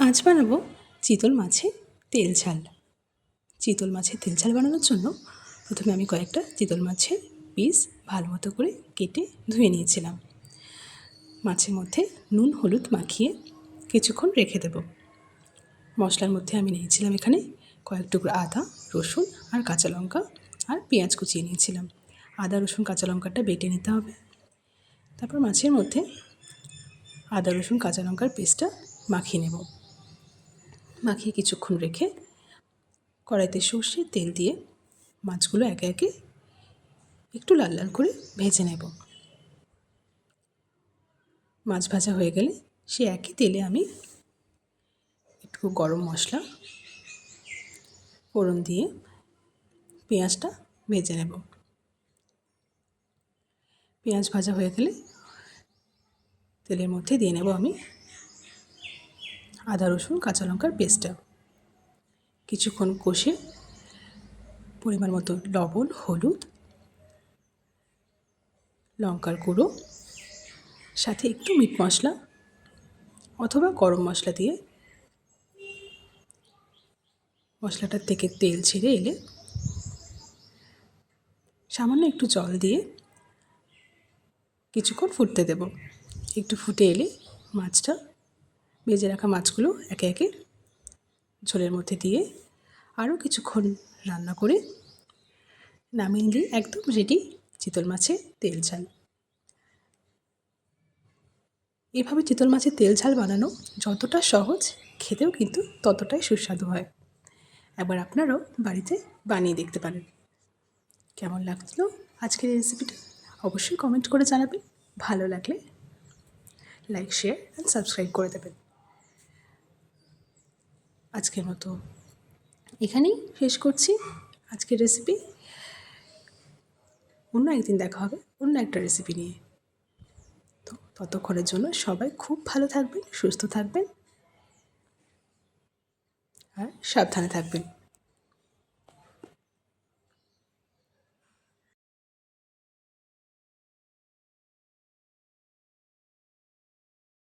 আজ বানাবো চিতল মাছের তেল ঝাল। চিতল মাছের তেল ঝাল বানানোর জন্য প্রথমে আমি কয়েকটা চিতল মাছের পিস ভালো মতো করে কেটে ধুয়ে নিয়েছিলাম। মাছের মধ্যে নুন হলুদ মাখিয়ে কিছুক্ষণ রেখে দেব। মশলার মধ্যে আমি নিয়েছিলাম এখানে কয়েক টুকরো আদা, রসুন আর কাঁচা লঙ্কা আর পেঁয়াজ কুচিয়ে নিয়েছিলাম। আদা রসুন কাঁচা লঙ্কাটা বেটে নিতে হবে। তারপর মাছের মধ্যে আদা রসুন কাঁচা লঙ্কার পেস্টটা মাখিয়ে নেব। মাখিয়ে কিছুক্ষণ রেখে কড়াইতে সর্ষের তেল দিয়ে মাছগুলো একে একে একটু লাল লাল করে ভেজে নেব। মাছ ভাজা হয়ে গেলে সে একই তেলে আমি একটু গরম মশলা ফোড়ন দিয়ে পেঁয়াজটা ভেজে নেব। পেঁয়াজ ভাজা হয়ে গেলে তেলের মধ্যে দিয়ে নেব আমি আদা রসুন কাঁচা লঙ্কার পেস্টটা। কিছুক্ষণ কষে পরিমাণ মতো লবণ, হলুদ, লঙ্কার গুঁড়ো, সাথে একটু মিট মশলা অথবা গরম মশলা দিয়ে মশলাটার থেকে তেল ছেড়ে এলে সামান্য একটু জল দিয়ে কিছুক্ষণ ফুটতে দেব। একটু ফুটে এলে মাছটা ভেজে রাখা মাছগুলো একে একে ঝোলের মধ্যে দিয়ে আরও কিছুক্ষণ রান্না করে নামিয়ে নিলে একদম রেডি চিতল মাছের তেল ঝাল। এভাবে চিতল মাছের তেল ঝাল বানানো যতটা সহজ, খেতেও কিন্তু ততটাই সুস্বাদু হয়। একবার আপনারাও বাড়িতে বানিয়ে দেখতে পারেন। কেমন লাগলো আজকের এই রেসিপিটা অবশ্যই কমেন্ট করে জানাবেন। ভালো লাগলে লাইক, শেয়ার অ্যান্ড সাবস্ক্রাইব করে দেবেন। আজকের মতো এখানেই শেষ করছি আজকের রেসিপি। অন্য একদিন দেখা হবে অন্য একটা রেসিপি নিয়ে। তো ততক্ষণের জন্য সবাই খুব ভালো থাকবেন, সুস্থ থাকবেন আর সাবধানে থাকবেন।